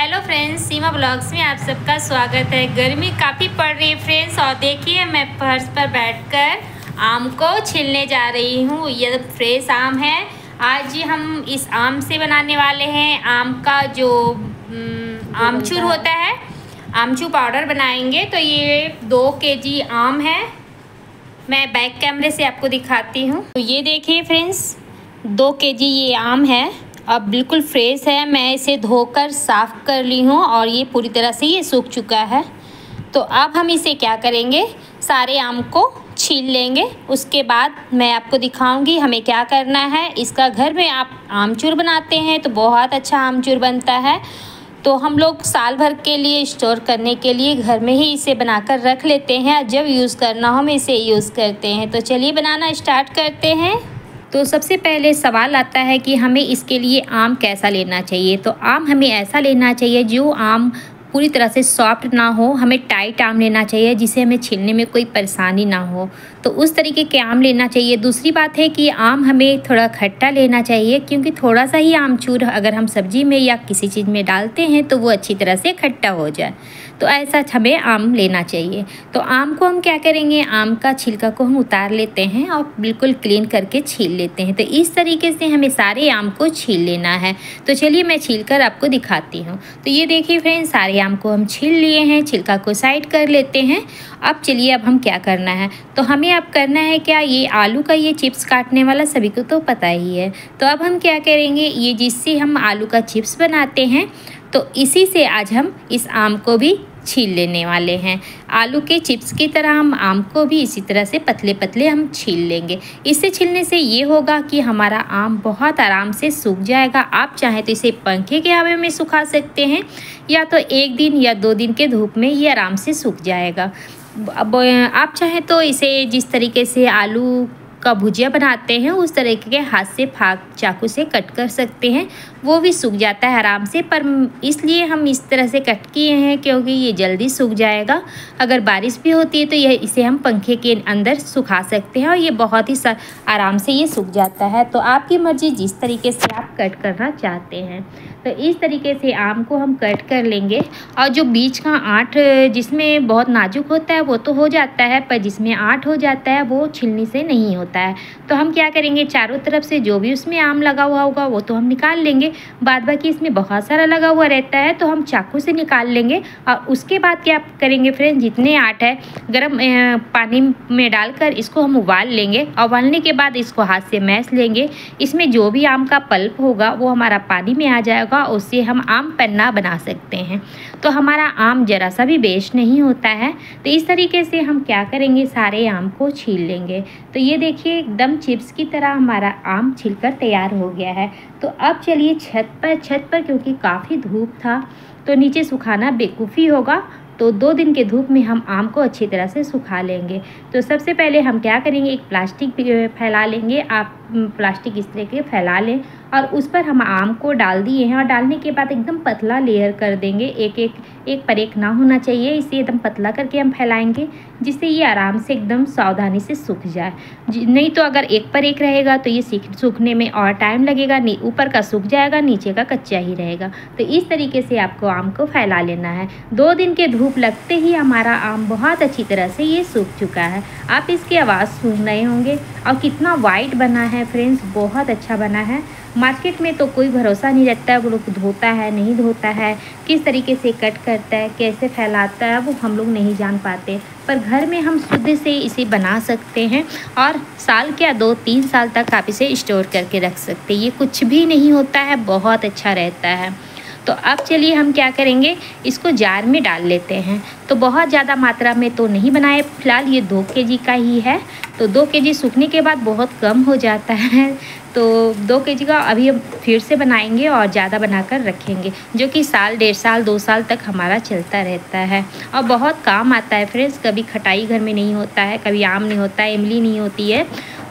Hello friends, सीमा blogs में आप सबका स्वागत है। गर्मी काफ़ी पड़ रही है फ्रेंड्स, और देखिए मैं फर्श पर बैठकर आम को छीलने जा रही हूँ। ये फ्रेश आम है। आज हम इस आम से बनाने वाले हैं आम का जो आमचूर होता है, आमचूर पाउडर बनाएंगे। तो ये 2 केजी आम है। मैं बैक कैमरे से आपको दिखाती हूँ। तो ये देखिए फ्रेंड्स, 2 केजी ये आम है। अब बिल्कुल फ्रेश है। मैं इसे धोकर साफ़ कर ली हूँ और ये पूरी तरह से ये सूख चुका है। तो अब हम इसे क्या करेंगे, सारे आम को छील लेंगे। उसके बाद मैं आपको दिखाऊंगी हमें क्या करना है। इसका घर में आप आमचूर बनाते हैं तो बहुत अच्छा आमचूर बनता है। तो हम लोग साल भर के लिए स्टोर करने के लिए घर में ही इसे बनाकर रख लेते हैं। जब यूज़ करना हो हम इसे यूज़ करते हैं। तो चलिए बनाना स्टार्ट करते हैं। तो सबसे पहले सवाल आता है कि हमें इसके लिए आम कैसा लेना चाहिए। तो आम हमें ऐसा लेना चाहिए जो आम पूरी तरह से सॉफ्ट ना हो। हमें टाइट आम लेना चाहिए जिसे हमें छीलने में कोई परेशानी ना हो। तो उस तरीके के आम लेना चाहिए। दूसरी बात है कि आम हमें थोड़ा खट्टा लेना चाहिए, क्योंकि थोड़ा सा ही आमचूर अगर हम सब्जी में या किसी चीज़ में डालते हैं तो वो अच्छी तरह से खट्टा हो जाए। तो ऐसा हमें आम लेना चाहिए। तो आम को हम क्या करेंगे, आम का छिलका को हम उतार लेते हैं और बिल्कुल क्लीन करके छील लेते हैं। तो इस तरीके से हमें सारे आम को छील लेना है। तो चलिए मैं छील कर आपको दिखाती हूँ। तो ये देखिए फ्रेंड्स, सारे आम को हम छील लिए हैं। छिलका को साइड कर लेते हैं। अब चलिए अब हम क्या करना है, तो हमें अब करना है क्या, ये आलू का ये चिप्स काटने वाला सभी को तो पता ही है। तो अब हम क्या करेंगे, ये जिससे हम आलू का चिप्स बनाते हैं तो इसी से आज हम इस आम को भी छील लेने वाले हैं। आलू के चिप्स की तरह हम आम को भी इसी तरह से पतले पतले हम छील लेंगे। इससे छीलने से ये होगा कि हमारा आम बहुत आराम से सूख जाएगा। आप चाहें तो इसे पंखे के हवा में सुखा सकते हैं, या तो 1 दिन या 2 दिन के धूप में ये आराम से सूख जाएगा। अब आप चाहें तो इसे जिस तरीके से आलू का भुजिया बनाते हैं उस तरीके के हाथ से चाकू से कट कर सकते हैं, वो भी सूख जाता है आराम से। पर इसलिए हम इस तरह से कट किए हैं क्योंकि ये जल्दी सूख जाएगा। अगर बारिश भी होती है तो इसे हम पंखे के अंदर सुखा सकते हैं और ये बहुत ही आराम से ये सूख जाता है। तो आपकी मर्ज़ी जिस तरीके से आप कट करना चाहते हैं। तो इस तरीके से आम को हम कट कर लेंगे। और जो बीच का आँट जिसमें बहुत नाजुक होता है वो तो हो जाता है, पर जिसमें आँट हो जाता है वो छीलने से नहीं होता है। तो हम क्या करेंगे, चारों तरफ से जो भी उसमें आम लगा हुआ होगा वो तो हम निकाल लेंगे। बाद बाकी इसमें बहुत सारा लगा हुआ रहता है तो हम चाकू से निकाल लेंगे। और उसके बाद क्या करेंगे फ्रेंड्स, जितने आँट है गर्म पानी में डालकर इसको हम उबाल लेंगे। उबालने के बाद इसको हाथ से मैश लेंगे। इसमें जो भी आम का पल्प होगा वो हमारा पानी में आ जाएगा, उससे हम आम पन्ना बना सकते हैं। तो हमारा आम जरा सा भी वेस्ट नहीं होता है। तो इस तरीके से हम क्या करेंगे, सारे आम को छील लेंगे। तो ये देखिए एकदम चिप्स की तरह हमारा आम छिलकर तैयार हो गया है। तो अब चलिए छत पर क्योंकि काफ़ी धूप था तो नीचे सुखाना बेवकूफ़ी होगा। तो 2 दिन के धूप में हम आम को अच्छी तरह से सुखा लेंगे। तो सबसे पहले हम क्या करेंगे, एक प्लास्टिक फैला लेंगे। आप प्लास्टिक इस तरह के फैला लें और उस पर हम आम को डाल दिए हैं। और डालने के बाद एकदम पतला लेयर कर देंगे, एक पर एक ना होना चाहिए। इसे एकदम पतला करके हम फैलाएंगे जिससे ये आराम से एकदम सावधानी से सूख जाए। नहीं तो अगर एक पर एक रहेगा तो ये सूखने में और टाइम लगेगा। ऊपर का सूख जाएगा, नीचे का कच्चा ही रहेगा। तो इस तरीके से आपको आम को फैला लेना है। 2 दिन के धूप लगते ही हमारा आम बहुत अच्छी तरह से ये सूख चुका है। आप इसकी आवाज़ सुन रहे होंगे। और कितना वाइट बना है फ्रेंड्स, बहुत अच्छा बना है। मार्केट में तो कोई भरोसा नहीं रहता है, वो लोग धोता है नहीं धोता है, किस तरीके से कट करता है, कैसे फैलाता है, वो हम लोग नहीं जान पाते। पर घर में हम शुद्ध से इसे बना सकते हैं और साल क्या 2-3 साल तक आप इसे स्टोर करके रख सकते हैं। ये कुछ भी नहीं होता है, बहुत अच्छा रहता है। तो अब चलिए हम क्या करेंगे, इसको जार में डाल लेते हैं। तो बहुत ज़्यादा मात्रा में तो नहीं बनाए, फ़िलहाल ये 2 केजी का ही है। तो 2 केजी सूखने के बाद बहुत कम हो जाता है। तो 2 केजी का अभी हम फिर से बनाएंगे और ज़्यादा बनाकर रखेंगे, जो कि साल 1.5 साल 2 साल तक हमारा चलता रहता है और बहुत काम आता है फ्रेंड्स। कभी खटाई घर में नहीं होता है, कभी आम नहीं होता है, इमली नहीं होती है,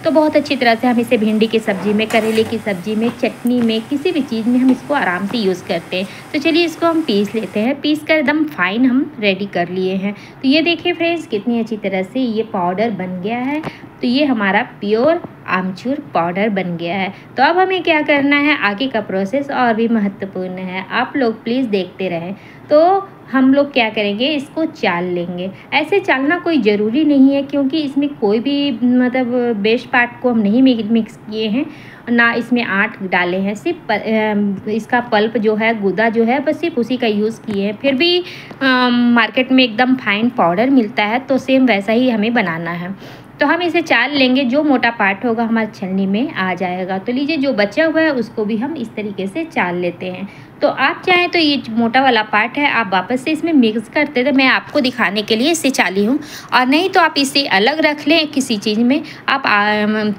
तो बहुत अच्छी तरह से हम इसे भिंडी की सब्ज़ी में, करेले की सब्ज़ी में, चटनी में, किसी भी चीज़ में हम इसको आराम से यूज़ करते हैं। तो चलिए इसको हम पीस लेते हैं। पीस कर एकदम फाइन हम रेडी कर लिए हैं। तो ये देखिए फ्रेंड्स, कितनी अच्छी तरह से ये पाउडर बन गया है। तो ये हमारा प्योर आमचूर पाउडर बन गया है। तो अब हमें क्या करना है, आगे का प्रोसेस और भी महत्वपूर्ण है, आप लोग प्लीज़ देखते रहें। तो हम लोग क्या करेंगे, इसको चाल लेंगे। ऐसे चालना कोई ज़रूरी नहीं है, क्योंकि इसमें कोई भी मतलब बेस्ट पार्ट को हम नहीं मिक्स किए हैं, ना इसमें आट डाले हैं, सिर्फ इसका पल्प जो है, गुदा जो है, बस सिर्फ उसी का यूज़ किए हैं। फिर भी मार्केट में एकदम फाइन पाउडर मिलता है, तो सेम वैसा ही हमें बनाना है। तो हम इसे चाल लेंगे, जो मोटा पार्ट होगा हमारे छलनी में आ जाएगा। तो लीजिए, जो बचा हुआ है उसको भी हम इस तरीके से चाल लेते हैं। तो आप चाहें तो ये मोटा वाला पार्ट है आप वापस से इसमें मिक्स करते थे, मैं आपको दिखाने के लिए इसे चाली हूँ। और नहीं तो आप इसे अलग रख लें किसी चीज़ में। आप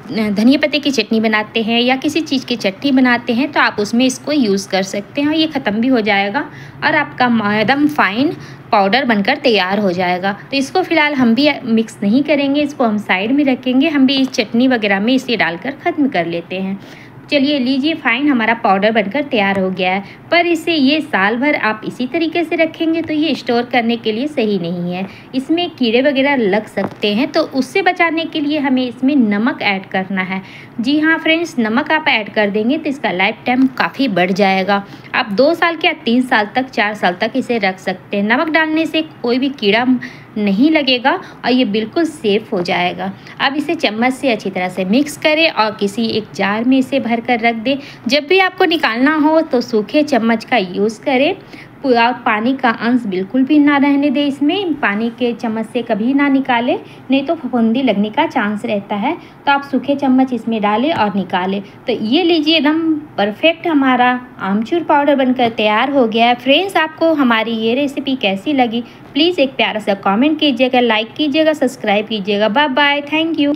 धनिया पत्ते की चटनी बनाते हैं या किसी चीज़ की चटनी बनाते हैं, तो आप उसमें इसको यूज़ कर सकते हैं और ये ख़त्म भी हो जाएगा और आपका एकदम फाइन पाउडर बनकर तैयार हो जाएगा। तो इसको फ़िलहाल हम भी मिक्स नहीं करेंगे, इसको हम साइड में रखेंगे। हम भी इस चटनी वगैरह में इसे डालकर ख़त्म कर लेते हैं। चलिए, लीजिए, फाइन हमारा पाउडर बनकर तैयार हो गया है। पर इसे ये साल भर आप इसी तरीके से रखेंगे तो ये स्टोर करने के लिए सही नहीं है, इसमें कीड़े वगैरह लग सकते हैं। तो उससे बचाने के लिए हमें इसमें नमक ऐड करना है। जी हाँ फ्रेंड्स, नमक आप ऐड कर देंगे तो इसका लाइफ टाइम काफ़ी बढ़ जाएगा। आप 2 साल के या 3 साल तक, 4 साल तक इसे रख सकते हैं। नमक डालने से कोई भी कीड़ा नहीं लगेगा और ये बिल्कुल सेफ़ हो जाएगा। अब इसे चम्मच से अच्छी तरह से मिक्स करें और किसी एक जार में इसे भर कर रख दें। जब भी आपको निकालना हो तो सूखे चम्मच का यूज़ करें और पानी का अंश बिल्कुल भी ना रहने दें इसमें। पानी के चम्मच से कभी ना निकालें, नहीं तो फफूंदी लगने का चांस रहता है। तो आप सूखे चम्मच इसमें डालें और निकालें। तो ये लीजिए, एकदम परफेक्ट हमारा आमचूर पाउडर बनकर तैयार हो गया है। फ्रेंड्स, आपको हमारी ये रेसिपी कैसी लगी प्लीज़ एक प्यारा सा कमेंट कीजिएगा, लाइक कीजिएगा, सब्सक्राइब कीजिएगा। Bye bye, thank you.